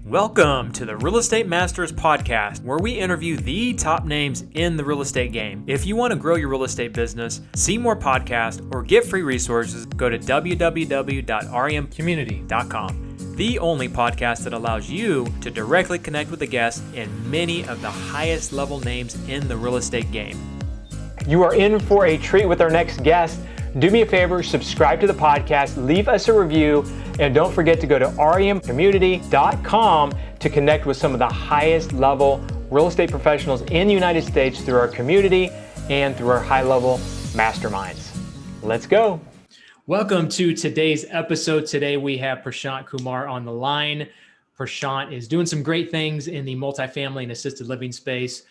Welcome to the Real Estate Masters Podcast, where we interview the top names in the real estate game. If you want to grow your real estate business, see more podcasts, or get free resources, go to www.remcommunity.com. The only podcast that allows you to directly connect with the guests and many of the highest level names in the real estate game. You are in for a treat with our next guest. Do me a favor, subscribe to the podcast, leave us a review, and don't forget to go to remcommunity.com to connect with some of the highest level real estate professionals in the United States through our community and through our high level masterminds. Let's go. Welcome to today's episode. Today we have Prashant Kumar on the line. Prashant is doing some great things in the multifamily and assisted living space.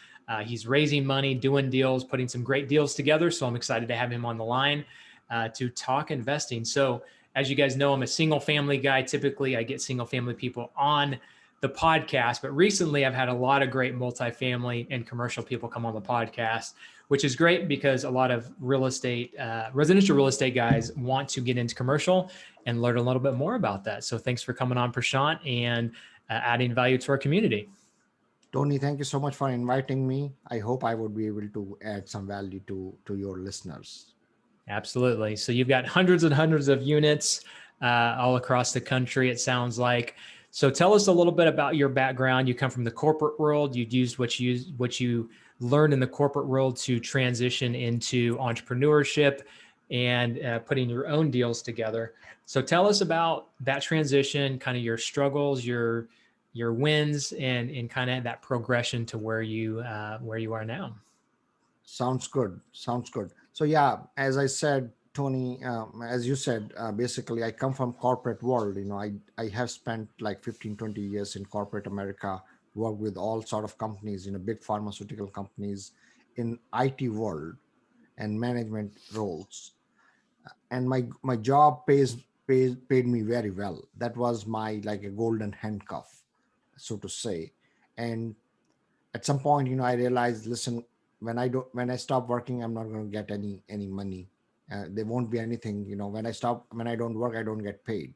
He's raising money, doing deals, putting some great deals together. So I'm excited to have him on the line to talk investing. So as you guys know, I'm a single family guy. Typically, I get single family people on the podcast, but recently I've had a lot of great multifamily and commercial people come on the podcast, which is great because a lot of real estate, residential real estate guys want to get into commercial and learn a little bit more about that. So thanks for coming on, Prashant, and adding value to our community. Tony, thank you so much for inviting me. I hope I would be able to add some value to your listeners. Absolutely. So you've got hundreds and hundreds of units all across the country, it sounds like. So tell us a little bit about your background. You come from the corporate world. You used what you learned in the corporate world to transition into entrepreneurship and putting your own deals together. So tell us about that transition, kind of your struggles, your wins, and kind of that progression to where you are now. Sounds good. So yeah, as I said, Tony, as you said, basically I come from corporate world. I have spent like 15, 20 years in corporate America, worked with all sort of companies, big pharmaceutical companies in IT world and management roles. And my job paid me very well. That was my like a golden handcuff, so to say. And at some point, I realized, listen, when I stop working, I'm not going to get any money. There won't be anything, when I don't work, I don't get paid.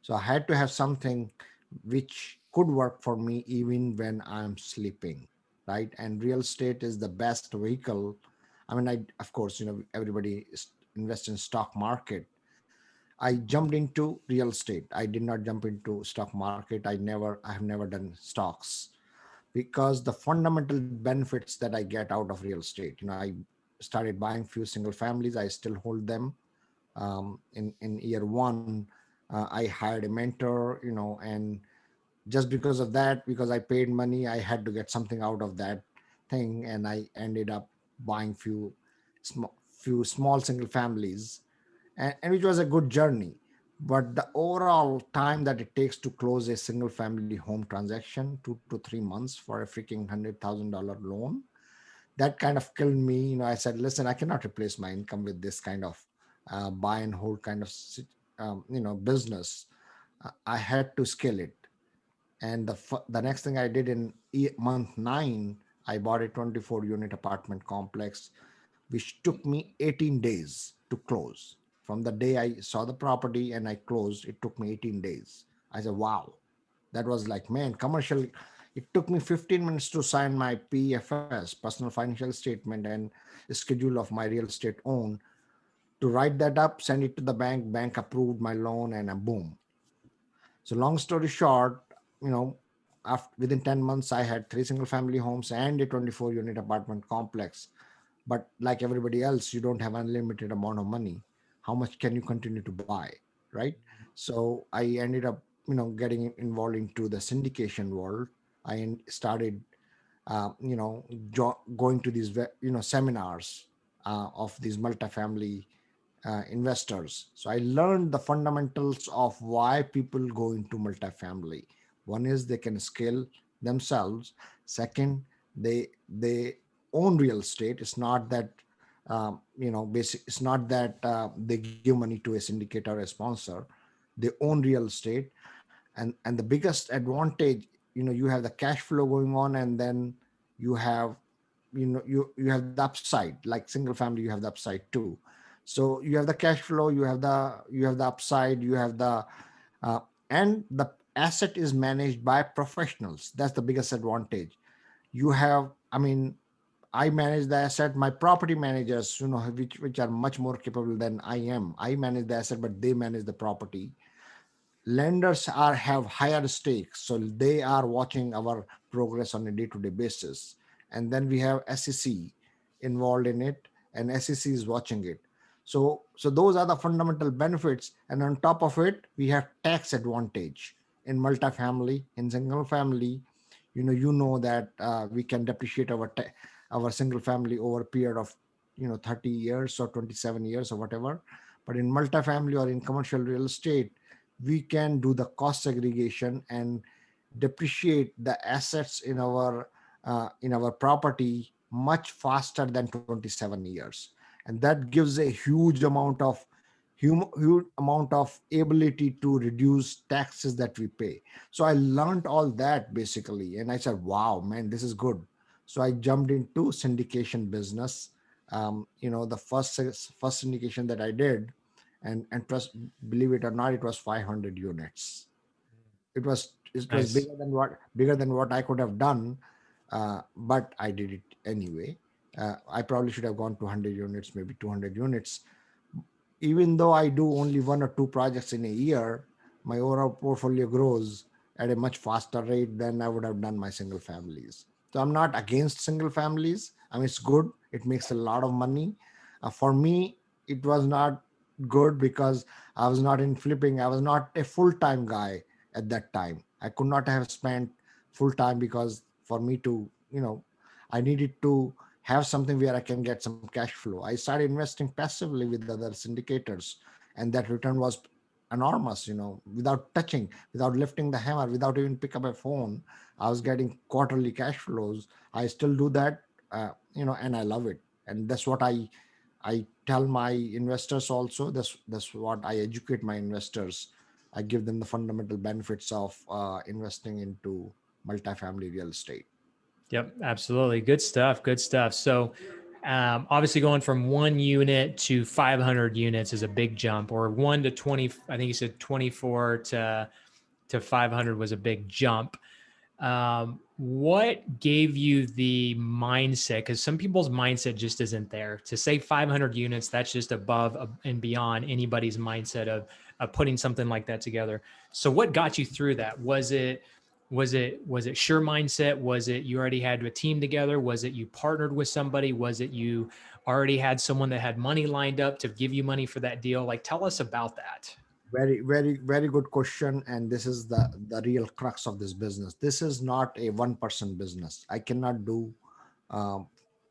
So I had to have something which could work for me even when I'm sleeping, right? And real estate is the best vehicle. I mean, of course, everybody invests in stock market. I jumped into real estate. I did not jump into stock market. I have never done stocks, because the fundamental benefits that I get out of real estate. I started buying few single families. I still hold them. In year one, I hired a mentor, and just because of that, because I paid money, I had to get something out of that thing, and I ended up buying few small single families, and which was a good journey. But the overall time that it takes to close a single family home transaction, 2 to 3 months for a freaking $100,000 loan, that kind of killed me. I said, listen, I cannot replace my income with this kind of buy and hold kind of business. I had to scale it. And the next thing I did in month 9, I bought a 24 unit apartment complex, which took me 18 days to close. From the day I saw the property and I closed, it took me 18 days. I said, wow, that was like, man, commercial. It took me 15 minutes to sign my PFS, personal financial statement, and a schedule of my real estate own, to write that up, send it to the bank approved my loan, and boom. So long story short, within 10 months, I had 3 single family homes and a 24 unit apartment complex. But like everybody else, you don't have unlimited amount of money. How much can you continue to buy, right? So I ended up, getting involved into the syndication world. I started, going to these, seminars of these multifamily investors. So I learned the fundamentals of why people go into multifamily. One is they can scale themselves. Second, they own real estate. It's not that it's not that they give money to a syndicator or a sponsor. They own real estate, and the biggest advantage, you have the cash flow going on, and then you have you have the upside. Like single family, you have the upside too. So you have the cash flow, you have the upside, you have the and the asset is managed by professionals. That's the biggest advantage. You have, I mean, I manage the asset. My property managers, which are much more capable than I am. I manage the asset, but they manage the property. Lenders are have higher stakes, so they are watching our progress on a day-to-day basis. And then we have SEC involved in it, and SEC is watching it. So those are the fundamental benefits. And on top of it, we have tax advantage in multifamily. In single family, you know that we can depreciate our single family over a period of 30 years or 27 years or whatever. But in multifamily or in commercial real estate, we can do the cost segregation and depreciate the assets in our property much faster than 27 years. And that gives a huge amount of ability to reduce taxes that we pay. So I learned all that basically, and I said, wow, man, this is good. So I jumped into syndication business. The first syndication that I did, and trust, believe it or not, it was 500 units. It was Nice. bigger than what I could have done, but I did it anyway. I probably should have gone to 100 units, maybe 200 units. Even though I do only one or two projects in a year, my overall portfolio grows at a much faster rate than I would have done my single families. So I'm not against single families. I mean, it's good. It makes a lot of money. For me, it was not good because I was not in flipping. I was not a full-time guy at that time. I could not have spent full time because for me to, I needed to have something where I can get some cash flow. I started investing passively with other syndicators, and that return was enormous, without touching, without lifting the hammer, without even pick up a phone. I was getting quarterly cash flows. I still do that, and I love it. And that's what I tell my investors also. That's what I educate my investors. I give them the fundamental benefits of investing into multifamily real estate. Yep, absolutely. Good stuff. Good stuff. So, obviously, going from 1 unit to 500 units is a big jump, or 1 to 20. I think you said 24 to 500 was a big jump. What gave you the mindset? Because some people's mindset just isn't there. To say 500 units, that's just above and beyond anybody's mindset of putting something like that together. So, what got you through that? Was it sure mindset? Was it you already had a team together? Was it you partnered with somebody? Was it you already had someone that had money lined up to give you money for that deal? Like, tell us about that. Very, very, very good question. And this is the real crux of this business. This is not a one-person business. I cannot do, um,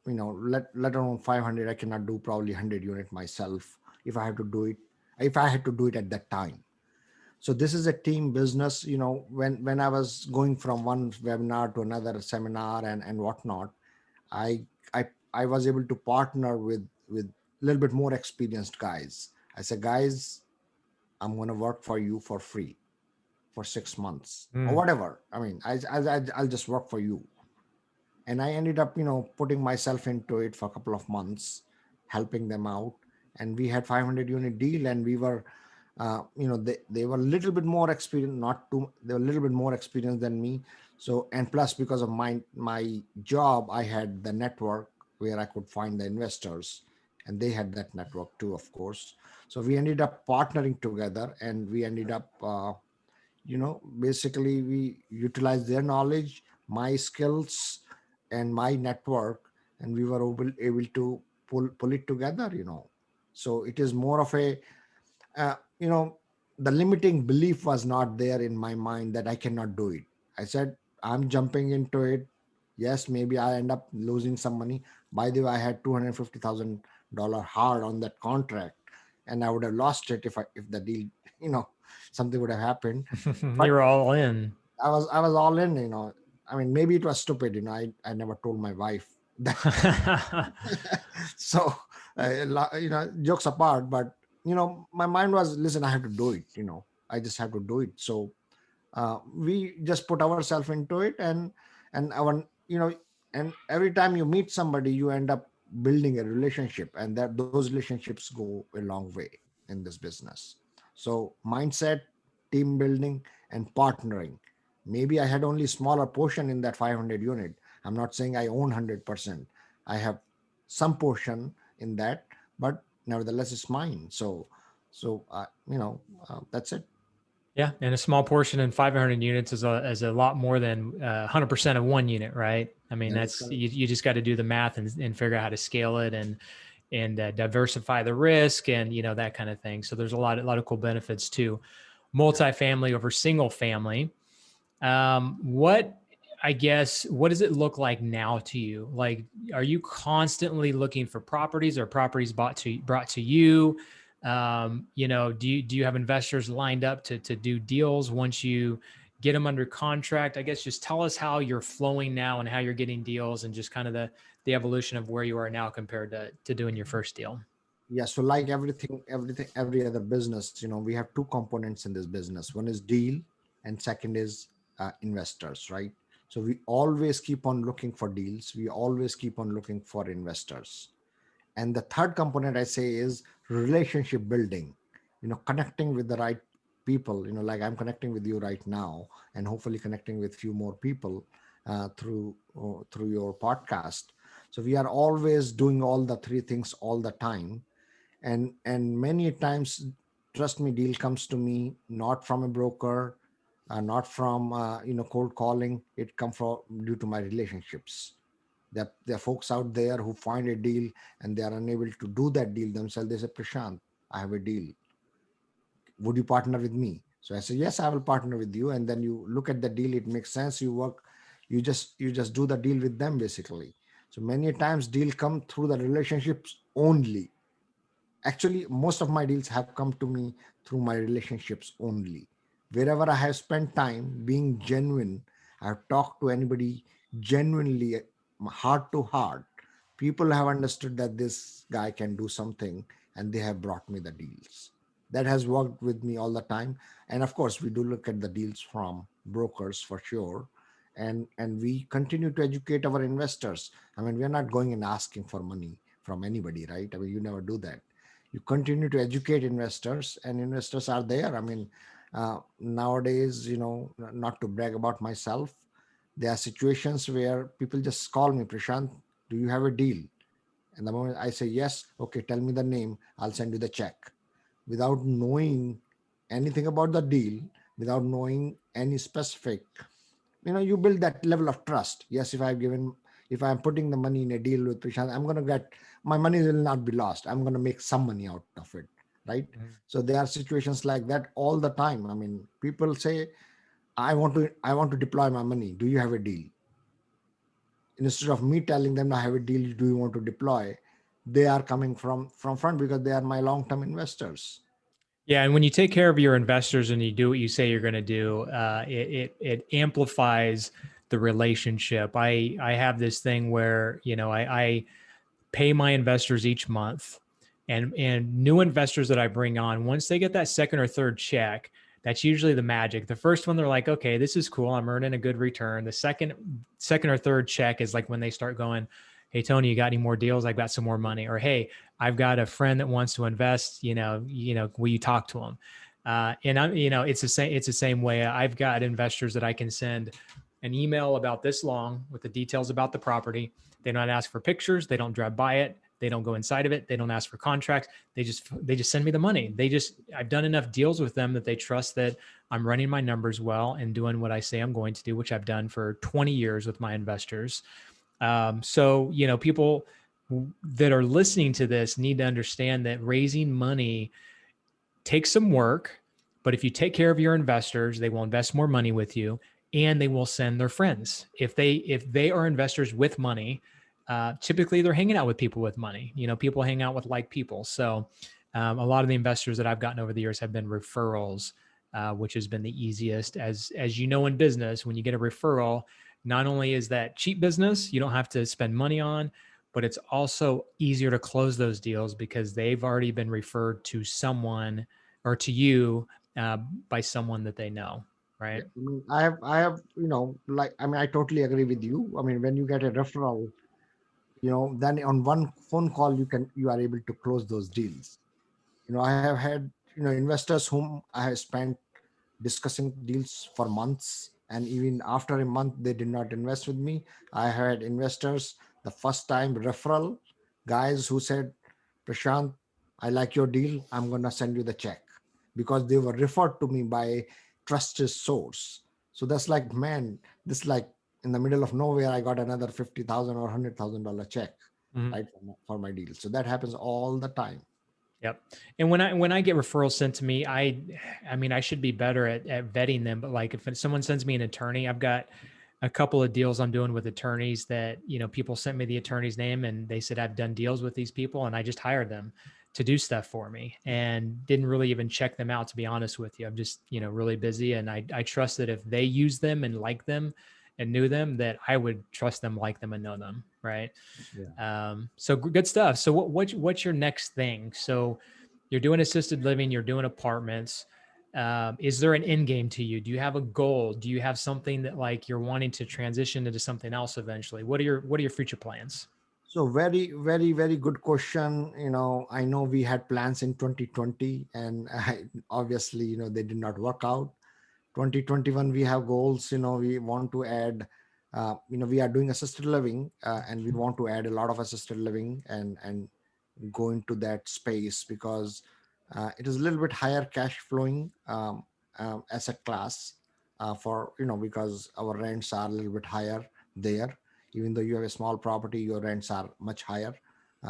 let alone 500. I cannot do probably 100 unit myself if I have to do it. If I had to do it at that time. So this is a team business. When I was going from one webinar to another seminar and whatnot, I I was able to partner with a little bit more experienced guys. I said, guys, I'm going to work for you for free for 6 months or Mm. whatever. I mean, I'll just work for you. And I ended up, putting myself into it for a couple of months, helping them out. And we had 500 unit deal, and we were, they were a little bit more experienced, not too, they were a little bit more experienced than me. So, and plus because of my job, I had the network where I could find the investors, and they had that network too, of course. So we ended up partnering together, and we ended up, basically we utilized their knowledge, my skills, and my network, and we were able to pull it together. So it is more of a, uh, you know the limiting belief was not there in my mind that I cannot do it. I said, I'm jumping into it. Yes, maybe I end up losing some money. By the way, I had $250,000 hard on that contract, and I would have lost it if the deal, you know something would have happened. But You're all in. I was all in. I mean, maybe it was stupid. I never told my wife that. So, jokes apart, but my mind was, listen, I have to do it. I just have to do it. So we just put ourselves into it, and our, and every time you meet somebody, you end up building a relationship, and that those relationships go a long way in this business. So mindset, team building, and partnering. Maybe I had only smaller portion in that 500 unit. I'm not saying I own 100%. I have some portion in that, but nevertheless, it's mine. That's it. Yeah, and a small portion in 500 units is a lot more than 100% of one unit, right? I mean, That is that's correct. you just got to do the math and figure out how to scale it and diversify the risk and that kind of thing. So there's a lot of cool benefits to multifamily over single family. What what does it look like now to you? Like, are you constantly looking for properties or properties brought to you? Do you have investors lined up to do deals once you get them under contract? I guess just tell us how you're flowing now and how you're getting deals and just kind of the evolution of where you are now compared to doing your first deal. Yeah, so like every other business, we have two components in this business. One is deal, and second is investors, right? So we always keep on looking for deals. We always keep on looking for investors. And the third component I say is relationship building, connecting with the right people, like I'm connecting with you right now, and hopefully connecting with few more people through your podcast. So we are always doing all the three things all the time. And many times, trust me, deal comes to me not from a broker, not from cold calling. It comes from due to my relationships. There are folks out there who find a deal and they are unable to do that deal themselves. They say, Prashant, I have a deal. Would you partner with me? So I say, yes, I will partner with you. And then you look at the deal, it makes sense. You just do the deal with them basically. So many times deal come through the relationships only. Actually, most of my deals have come to me through my relationships only. Wherever I have spent time being genuine, I have talked to anybody genuinely, heart to heart. People have understood that this guy can do something, and they have brought me the deals. That has worked with me all the time. And of course, we do look at the deals from brokers for sure. And we continue to educate our investors. I mean, we're not going and asking for money from anybody, right? I mean, you never do that. You continue to educate investors, and investors are there. I mean, nowadays, not to brag about myself, there are situations where people just call me, Prashant, do you have a deal? And the moment I say yes, okay, tell me the name, I'll send you the check, without knowing anything about the deal, without knowing any specific. You build that level of trust. Yes, if I'm putting the money in a deal with Prashant, I'm going to get, my money will not be lost. I'm going to make some money out of it, right? So there are situations like that all the time. I mean, people say, I want to deploy my money, do you have a deal? Instead of me telling them I have a deal, do you want to deploy, they are coming from front because they are my long-term investors. Yeah, and when you take care of your investors and you do what you say you're going to do, it amplifies the relationship. I have this thing where I pay my investors each month, and new investors that I bring on, once they get that second or third check, that's usually the magic. The first one, they're like, okay, this is cool, I'm earning a good return. The second or third check is like when they start going, hey Tony, you got any more deals? I've got some more money. Or hey, I've got a friend that wants to invest, will you talk to them? And I'm, it's the same way. I've got investors that I can send an email about this long with the details about the property. They don't ask for pictures. They don't drive by it. They don't go inside of it. They don't ask for contracts. They just send me the money. I've done enough deals with them that they trust that I'm running my numbers well and doing what I say I'm going to do, which I've done for 20 years with my investors. So, people that are listening to this need to understand that raising money takes some work, but if you take care of your investors, they will invest more money with you and they will send their friends. If they are investors with money, typically they're hanging out with people with money. People hang out with like people. So a lot of the investors that I've gotten over the years have been referrals, which has been the easiest. As in business, when you get a referral, not only is that cheap business, you don't have to spend money on, but it's also easier to close those deals because they've already been referred to someone or to you by someone that they know, right? Yeah, I mean, I have, like, I mean, I totally agree with you. I mean, when you get a referral, then on one phone call, you are able to close those deals. I have had, investors whom I have spent discussing deals for months, and even after a month they did not invest with me. I had investors, the first time referral guys who said, Prashant, I like your deal, I'm going to send you the check, because they were referred to me by a trusted source. So that's like, man, this like in the middle of nowhere I got another 50,000 or $100,000 check, Mhm. right, for my deal. So that happens all the time. Yep. And when I get referrals sent to me, I mean, I should be better at vetting them, but like if someone sends me an attorney, I've got a couple of deals I'm doing with attorneys that, people sent me the attorney's name and they said I've done deals with these people and I just hired them to do stuff for me and didn't really even check them out, to be honest with you. I'm just, really busy, and I trust that if they use them and like them and knew them, that I would trust them, like them, and know them. Right. Yeah. So good stuff. So what's your next thing? So you're doing assisted living, you're doing apartments. Is there an end game to you? Do you have a goal? Do you have something that like you're wanting to transition into something else eventually? What are your future plans? So very, very, very good question. I know we had plans in 2020, and obviously, they did not work out. 2021, we have goals. We want to add. We are doing assisted living, and we want to add a lot of assisted living and go into that space, because it is a little bit higher cash flowing asset class, for because our rents are a little bit higher there. Even though you have a small property, your rents are much higher,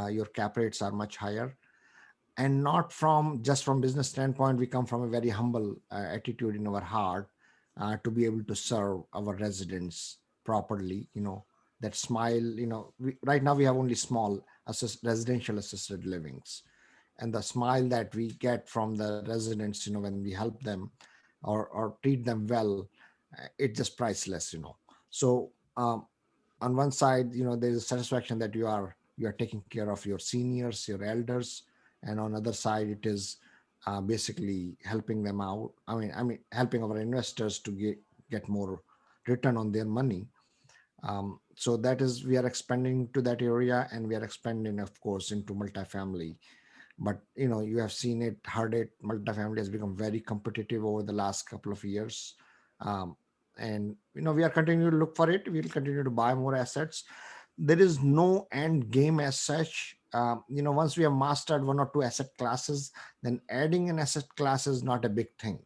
your cap rates are much higher. And not from just from business standpoint, we come from a very humble attitude in our heart, to be able to serve our residents properly. That smile. Right now we have only small residential assisted livings, and the smile that we get from the residents, when we help them or treat them well, it's just priceless. So on one side, there's a satisfaction that you are taking care of your seniors, your elders, and on other side it is basically helping them out. I mean helping our investors to get more return on their money. So that is, we are expanding to that area, and we are expanding, of course, into multifamily. But you have seen it, heard it, multifamily has become very competitive over the last couple of years. Um, and we are continuing to look for it. We'll continue to buy more assets. There is no end game as such. Once we have mastered one or two asset classes, then adding an asset class is not a big thing.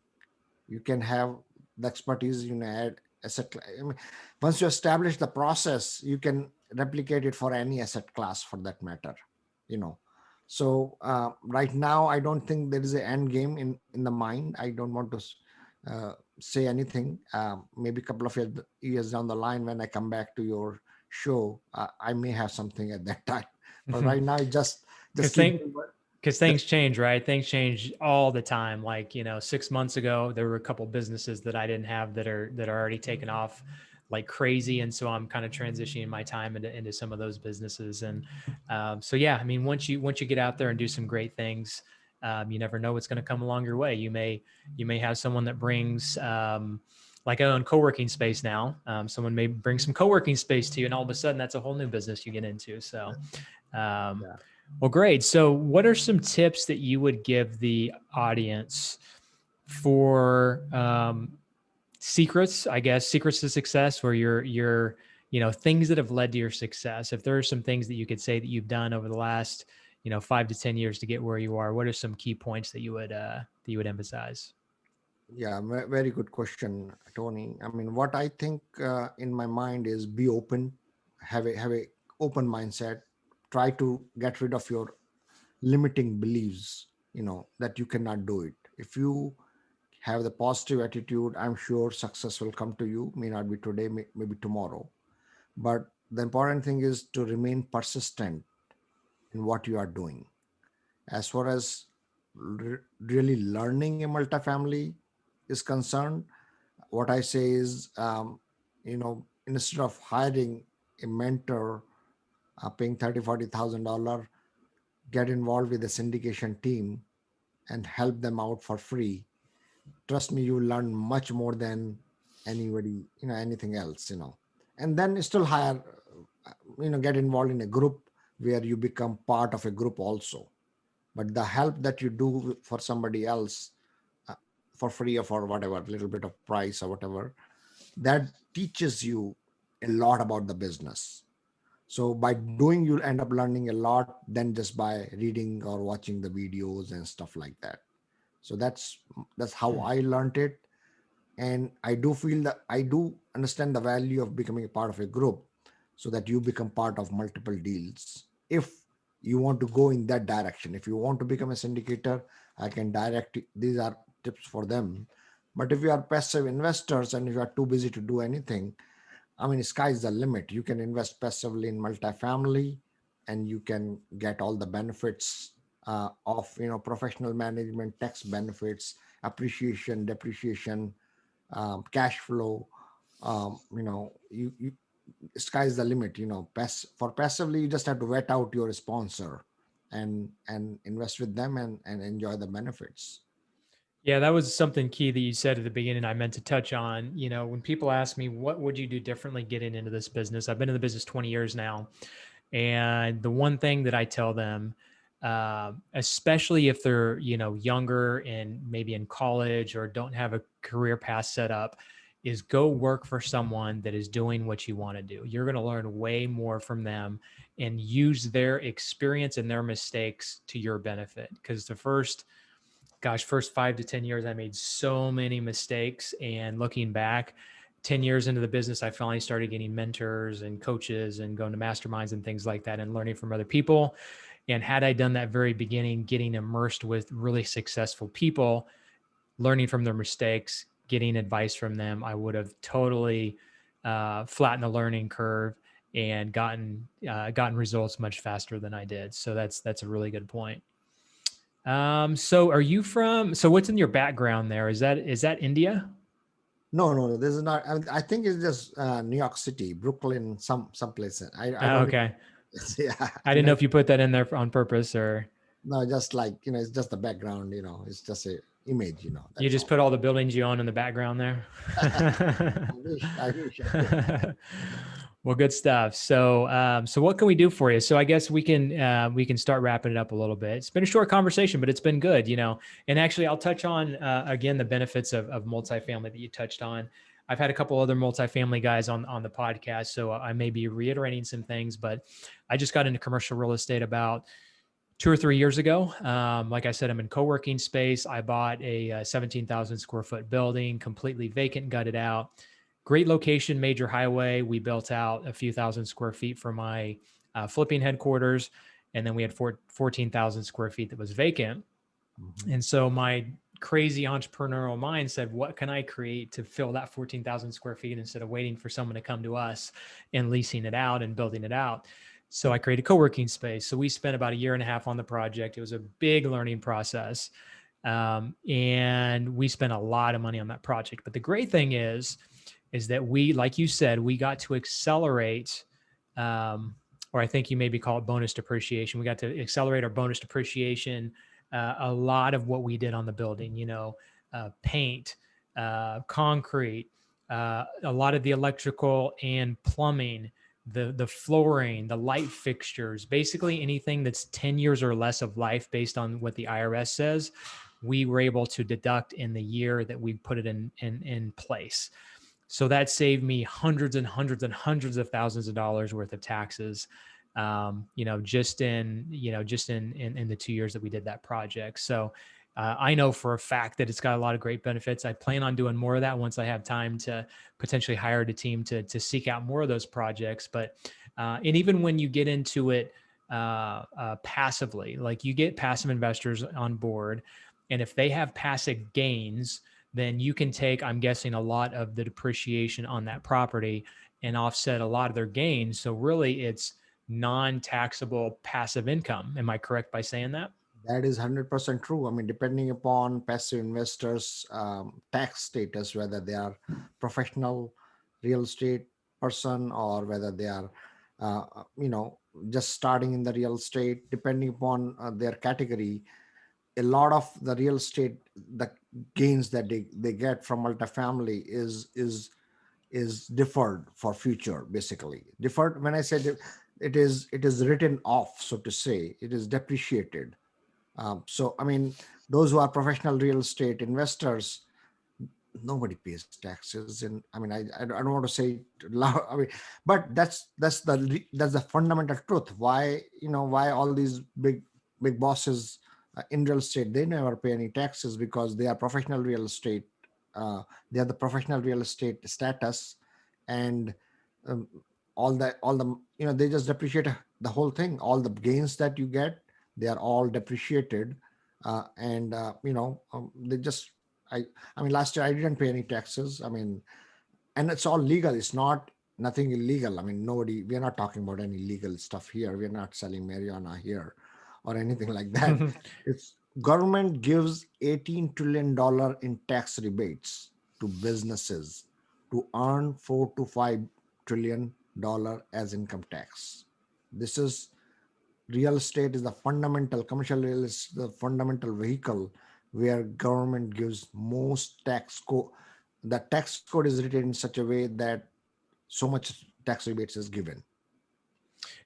You can have the expertise, add I mean, once you establish the process, you can replicate it for any asset class for that matter. you know so right now I don't think there is an end game in the mind. I don't want to say anything. Maybe a couple of years down the line, when I come back to your show, I may have something at that time. But right now, just Because keep thing, doing because just things change, right? Things change all the time. Like, 6 months ago, there were a couple businesses that I didn't have that are already taken off like crazy. And so I'm kind of transitioning my time into some of those businesses. And so, yeah, I mean, once you get out there and do some great things, you never know what's going to come along your way. You may have someone that brings, like I own co-working space now. Someone may bring some co-working space to you, and all of a sudden that's a whole new business you get into. So, um, yeah. well, great. So, what are some tips that you would give the audience for secrets? I guess secrets to success, or your things that have led to your success. If there are some things that you could say that you've done over the last 5 to 10 years to get where you are, what are some key points that you would emphasize? Yeah, very good question, Tony. I mean, what I think in my mind is, be open, have a open mindset. Try to get rid of your limiting beliefs. That you cannot do it. If you have the positive attitude, I'm sure success will come to you. May not be today, maybe tomorrow. But the important thing is to remain persistent in what you are doing. As far as really learning a multifamily is concerned, what I say is, instead of hiring a mentor, paying 30,000 to 40,000 dollars, get involved with the syndication team and help them out for free. Trust me, you will learn much more than anybody, anything else. And then still hire, get involved in a group where you become part of a group also. But the help that you do for somebody else, for free or for whatever, a little bit of price or whatever, that teaches you a lot about the business. So by doing, you'll end up learning a lot than just by reading or watching the videos and stuff like that. So that's how I learned it. And I do feel that I do understand the value of becoming a part of a group, so that you become part of multiple deals. If you want to go in that direction, if you want to become a syndicator, I can direct these are tips for them. But if you are passive investors and if you are too busy to do anything, I mean, sky's the limit. You can invest passively in multifamily, and you can get all the benefits of, professional management, tax benefits, appreciation, depreciation, cash flow. You sky's the limit. For passively, you just have to vet out your sponsor and invest with them and enjoy the benefits. Yeah, that was something key that you said at the beginning I meant to touch on. When people ask me, what would you do differently getting into this business? I've been in the business 20 years now. And the one thing that I tell them, especially if they're, younger and maybe in college or don't have a career path set up, is go work for someone that is doing what you want to do. You're going to learn way more from them and use their experience and their mistakes to your benefit. Because the first 5 to 10 years, I made so many mistakes. And looking back, 10 years into the business, I finally started getting mentors and coaches and going to masterminds and things like that and learning from other people. And had I done that very beginning, getting immersed with really successful people, learning from their mistakes, getting advice from them, I would have totally flattened the learning curve and gotten results much faster than I did. So that's a really good point. So what's in your background there? Is that India? No. This is not. I think it's just New York City, Brooklyn, some places. I don't. Okay. Yeah. I didn't know if you put that in there on purpose or. No, just like, it's just the background. It's just a image. You just put all the buildings you own in the background there. I wish. Well, good stuff. So what can we do for you? So I guess we can start wrapping it up a little bit. It's been a short conversation, but it's been good, and actually I'll touch on, again, the benefits of multifamily that you touched on. I've had a couple other multifamily guys on the podcast, so I may be reiterating some things, but I just got into commercial real estate about 2 or 3 years ago. Like I said, I'm in co-working space. I bought a 17,000 square foot building, completely vacant, gutted out. Great location, major highway. We built out a few thousand square feet for my flipping headquarters. And then we had 14,000 square feet that was vacant. Mm-hmm. And so my crazy entrepreneurial mind said, what can I create to fill that 14,000 square feet instead of waiting for someone to come to us and leasing it out and building it out? So I created a co-working space. So we spent about 1.5 years on the project. It was a big learning process. And we spent a lot of money on that project. But the great thing is that we, like you said, we got to accelerate, or I think you maybe call it bonus depreciation. We got to accelerate our bonus depreciation. A lot of what we did on the building, paint, concrete, a lot of the electrical and plumbing, the flooring, the light fixtures, basically anything that's 10 years or less of life based on what the IRS says, we were able to deduct in the year that we put it in place. So that saved me hundreds and hundreds and hundreds of thousands of dollars worth of taxes, just in the 2 years that we did that project. So I know for a fact that it's got a lot of great benefits. I plan on doing more of that once I have time to potentially hire a team to seek out more of those projects. But and even when you get into it passively, like you get passive investors on board, and if they have passive gains, then you can take, I'm guessing, a lot of the depreciation on that property and offset a lot of their gains. So really it's non-taxable passive income. Am I correct by saying that? That is 100% true. I mean, depending upon passive investors' tax status, whether they are professional real estate person or whether they are, just starting in the real estate, depending upon their category, a lot of the real estate, the gains that they get from multifamily is deferred for future. Basically, deferred. When I said it is written off, so to say, it is depreciated. So I mean, those who are professional real estate investors, nobody pays taxes. And I mean, I don't want to say it loud, I mean, but that's the fundamental truth. Why, why all these big bosses in real estate, they never pay any taxes? Because they are professional real estate. They have the professional real estate status, and um, all the they just depreciate the whole thing. All the gains that you get, they are all depreciated. And they just I I mean, last year I didn't pay any taxes. I mean, and it's all legal. It's not nothing illegal. I mean, nobody. We're not talking about any legal stuff here. We're not selling marijuana here, or anything like that. It's government gives $18 trillion in tax rebates to businesses to earn $4 to $5 trillion as income tax. This is real estate is the fundamental commercial real estate, the fundamental vehicle where government gives most tax code. The tax code is written in such a way that so much tax rebates is given.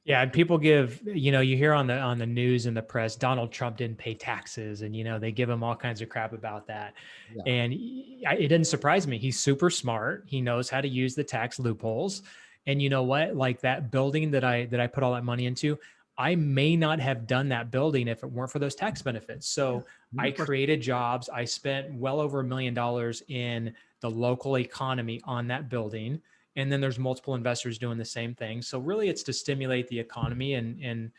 Yeah, and people give, you hear on the news and the press, Donald Trump didn't pay taxes, and they give him all kinds of crap about that. Yeah. And it didn't surprise me. He's super smart. He knows how to use the tax loopholes. And you know what? Like that building that I put all that money into, I may not have done that building if it weren't for those tax benefits. So I created jobs. I spent well over $1 million in the local economy on that building. And then there's multiple investors doing the same thing. So really it's to stimulate the economy and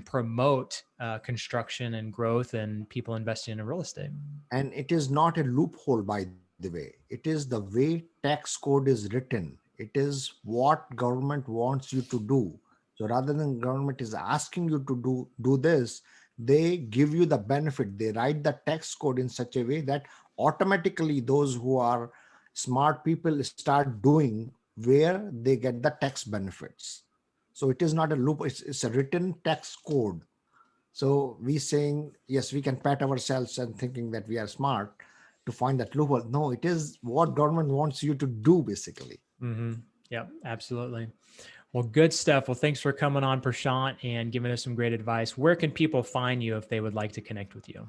promote construction and growth and people investing in real estate. And it is not a loophole, by the way. It is the way tax code is written. It is what government wants you to do. So rather than government is asking you to do this, they give you the benefit. They write the tax code in such a way that automatically those who are smart people start doing where they get the tax benefits. So it is not a loop. It's a written tax code. So we saying, yes, we can pat ourselves and thinking that we are smart to find that loophole. No, it is what government wants you to do, basically. Mm-hmm. Yep, absolutely. Well, good stuff. Well, thanks for coming on, Prashant, and giving us some great advice. Where can people find you if they would like to connect with you?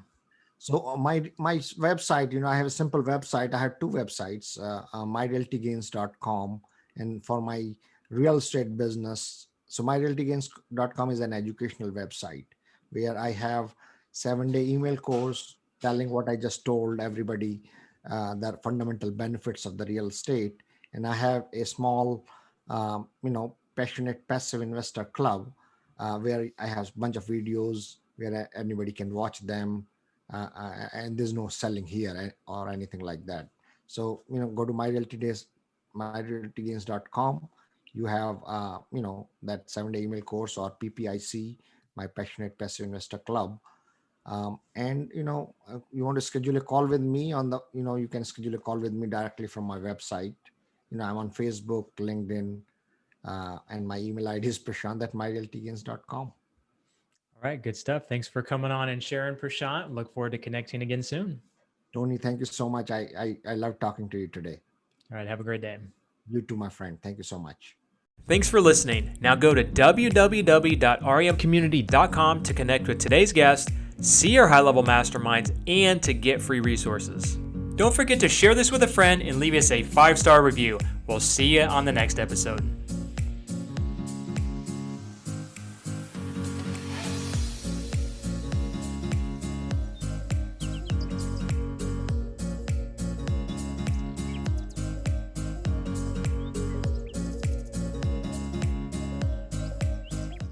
So my website, I have a simple website. I have two websites, myrealtygains.com, and for my real estate business. So myrealtygains.com is an educational website where I have 7-day email course telling what I just told everybody, the fundamental benefits of the real estate. And I have a small, passionate passive investor club where I have a bunch of videos where anybody can watch them. And there's no selling here or anything like that. So, go to myrealtygains.com. You have, that 7-day email course, or PPIC, my passionate passive investor club. And, you want to schedule a call with me you can schedule a call with me directly from my website. I'm on Facebook, LinkedIn, and my email ID is prashant@myrealtygains.com. All right, good stuff. Thanks for coming on and sharing, Prashant. Look forward to connecting again soon. Tony, thank you so much. I love talking to you today. All right, have a great day. You too, my friend. Thank you so much. Thanks for listening. Now go to www.remcommunity.com to connect with today's guest, see our high-level masterminds, and to get free resources. Don't forget to share this with a friend and leave us a 5-star review. We'll see you on the next episode.